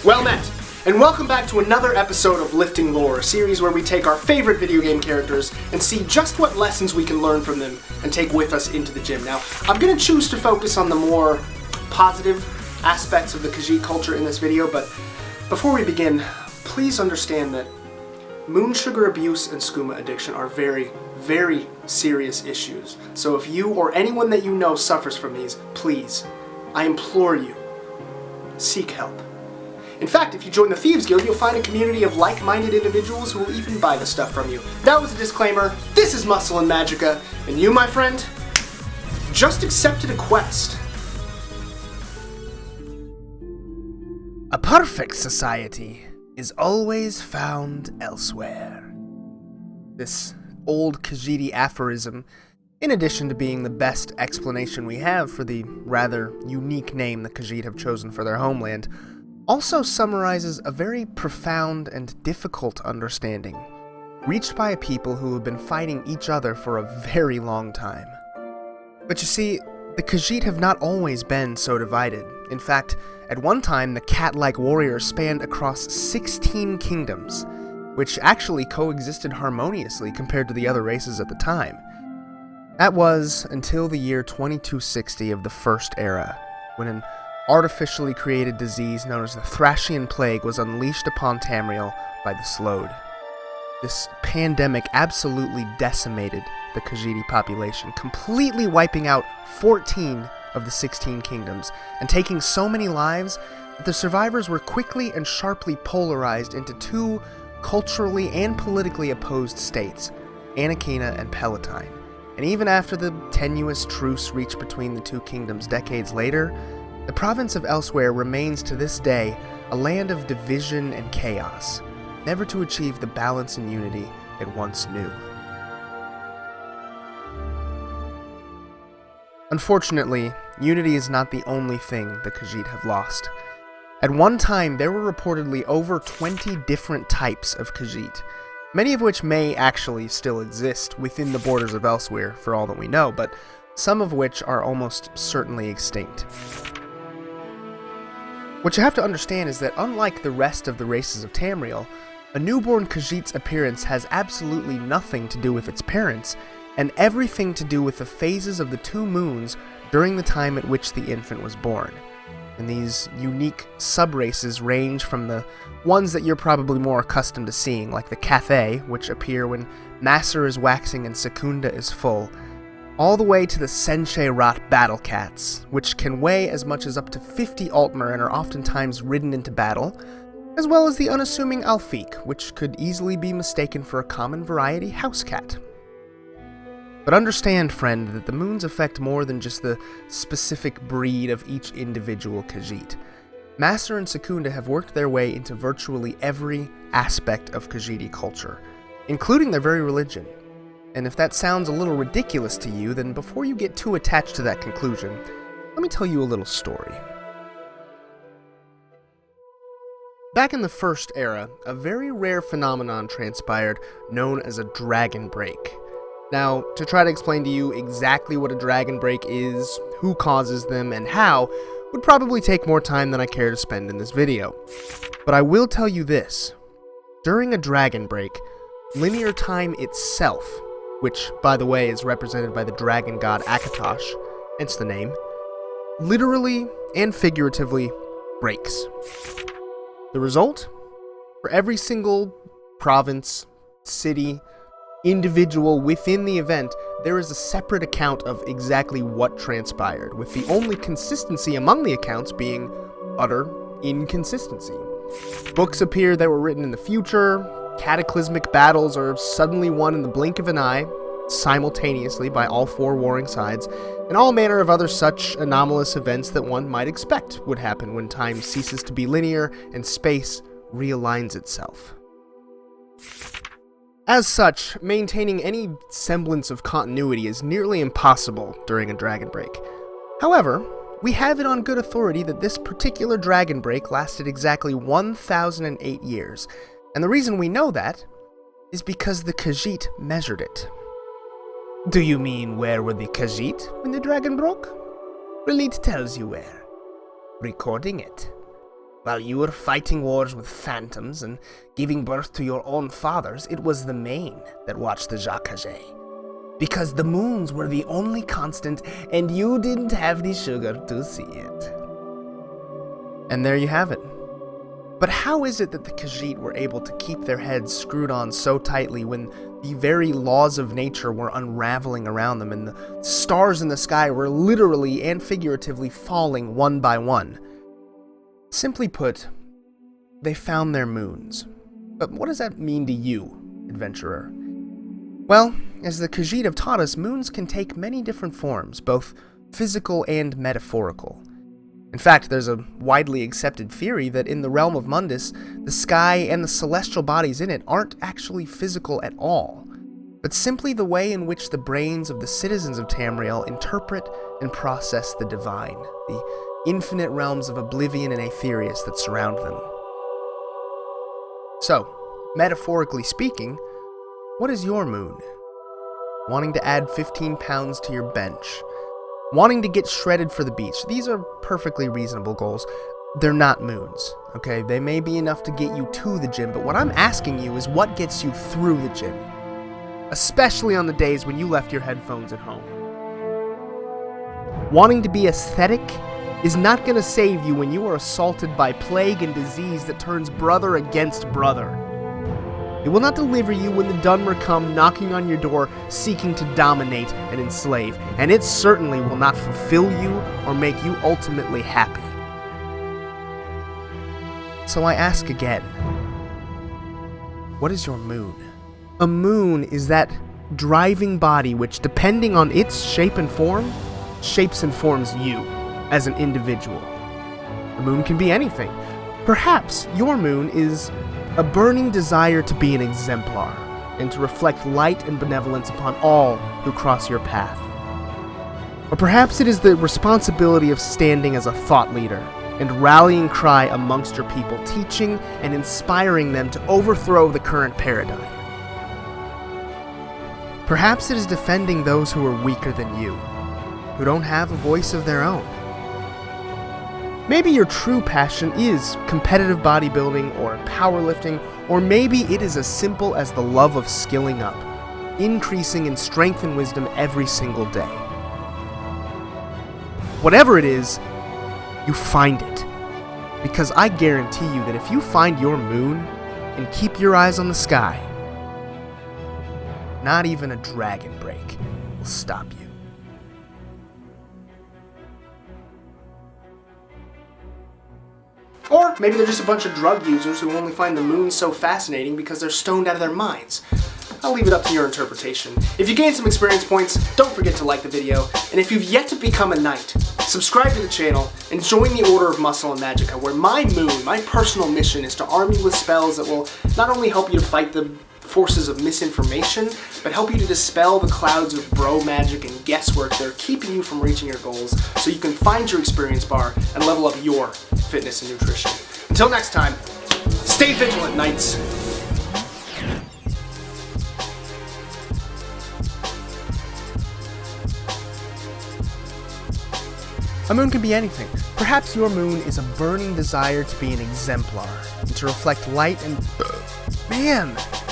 Well met, and welcome back to another episode of Lifting Lore, a series where we take our favorite video game characters and see just what lessons we can learn from them and take with us into the gym. Now, I'm going to choose to focus on the more positive aspects of the Khajiit culture in this video, but before we begin, please understand that moon sugar abuse and skooma addiction are very, very serious issues. So if you or anyone that you know suffers from these, please, I implore you, seek help. In fact, if you join the Thieves Guild, you'll find a community of like-minded individuals who will even buy the stuff from you. That was a disclaimer. This is Muscle and Magicka, and you, my friend, just accepted a quest. A perfect society is always found elsewhere. This old Khajiiti aphorism, in addition to being the best explanation we have for the rather unique name the Khajiit have chosen for their homeland, also summarizes a very profound and difficult understanding, reached by a people who have been fighting each other for a very long time. But you see, the Khajiit have not always been so divided. In fact, at one time, the cat-like warriors spanned across 16 kingdoms, which actually coexisted harmoniously compared to the other races at the time. That was until the year 2260 of the First Era, when an artificially created disease known as the Thracian Plague was unleashed upon Tamriel by the Slode. This pandemic absolutely decimated the Khajiiti population, completely wiping out 14 of the 16 kingdoms, and taking so many lives that the survivors were quickly and sharply polarized into two culturally and politically opposed states, Anakhina and Palatine. And even after the tenuous truce reached between the two kingdoms decades later, the province of Elseweyr remains to this day a land of division and chaos, never to achieve the balance and unity it once knew. Unfortunately, unity is not the only thing the Khajiit have lost. At one time, there were reportedly over 20 different types of Khajiit, many of which may actually still exist within the borders of Elseweyr, for all that we know, but some of which are almost certainly extinct. What you have to understand is that unlike the rest of the races of Tamriel, a newborn Khajiit's appearance has absolutely nothing to do with its parents, and everything to do with the phases of the two moons during the time at which the infant was born. And these unique sub-races range from the ones that you're probably more accustomed to seeing, like the Cathay, which appear when Masser is waxing and Secunda is full, all the way to the Senche-Rat battle cats, which can weigh as much as up to 50 Altmer and are oftentimes ridden into battle, as well as the unassuming Alfiq, which could easily be mistaken for a common variety house cat. But understand, friend, that the moons affect more than just the specific breed of each individual Khajiit. Masser and Secunda have worked their way into virtually every aspect of Khajiiti culture, including their very religion. And if that sounds a little ridiculous to you, then before you get too attached to that conclusion, let me tell you a little story. Back in the First Era, a very rare phenomenon transpired known as a dragon break. Now, to try to explain to you exactly what a dragon break is, who causes them, and how, would probably take more time than I care to spend in this video. But I will tell you this. During a dragon break, linear time itself, which, by the way, is represented by the dragon god Akatosh, hence the name, literally and figuratively breaks. The result? For every single province, city, individual within the event, there is a separate account of exactly what transpired, with the only consistency among the accounts being utter inconsistency. Books appear that were written in the future, cataclysmic battles are suddenly won in the blink of an eye, simultaneously by all four warring sides, and all manner of other such anomalous events that one might expect would happen when time ceases to be linear and space realigns itself. As such, maintaining any semblance of continuity is nearly impossible during a dragon break. However, we have it on good authority that this particular dragon break lasted exactly 1,008 years, and the reason we know that is because the Khajiit measured it. Do you mean where were the Khajiit when the dragon broke? Relit tells you where. recording it. While you were fighting wars with phantoms and giving birth to your own fathers, it was the mane that watched the Khajiit. Because the moons were the only constant, and you didn't have the sugar to see it. And there you have it. But how is it that the Khajiit were able to keep their heads screwed on so tightly when the very laws of nature were unraveling around them and the stars in the sky were literally and figuratively falling one by one? Simply put, they found their moons. But what does that mean to you, adventurer? Well, as the Khajiit have taught us, moons can take many different forms, both physical and metaphorical. In fact, there's a widely accepted theory that in the realm of Mundus, the sky and the celestial bodies in it aren't actually physical at all, but simply the way in which the brains of the citizens of Tamriel interpret and process the divine, the infinite realms of oblivion and aetherius that surround them. So, metaphorically speaking, what is your moon? Wanting to add 15 pounds to your bench? Wanting to get shredded for the beach? These are perfectly reasonable goals. They're not moons, okay? They may be enough to get you to the gym, but what I'm asking you is what gets you through the gym? Especially on the days when you left your headphones at home. Wanting to be aesthetic is not going to save you when you are assaulted by plague and disease that turns brother against brother. It will not deliver you when the Dunmer come knocking on your door seeking to dominate and enslave, and it certainly will not fulfill you or make you ultimately happy. So I ask again, what is your moon? A moon is that driving body which, depending on its shape and form, shapes and forms you as an individual. The moon can be anything. Perhaps your moon is a burning desire to be an exemplar and to reflect light and benevolence upon all who cross your path. Or perhaps it is the responsibility of standing as a thought leader and rallying cry amongst your people, teaching and inspiring them to overthrow the current paradigm. Perhaps it is defending those who are weaker than you, who don't have a voice of their own. Maybe your true passion is competitive bodybuilding or powerlifting, or maybe it is as simple as the love of skilling up, increasing in strength and wisdom every single day. Whatever it is, you find it. Because I guarantee you that if you find your moon and keep your eyes on the sky, not even a dragon break will stop you. Or maybe they're just a bunch of drug users who only find the moon so fascinating because they're stoned out of their minds. I'll leave it up to your interpretation. If you gained some experience points, don't forget to like the video, and if you've yet to become a knight, subscribe to the channel and join the Order of Muscle and Magicka, where my moon, my personal mission, is to arm you with spells that will not only help you to fight the forces of misinformation, but help you to dispel the clouds of bro magic and guesswork that are keeping you from reaching your goals, so you can find your experience bar and level up your fitness and nutrition. Until next time, stay vigilant, knights! A moon can be anything. Perhaps your moon is a burning desire to be an exemplar, and to reflect light and... Man!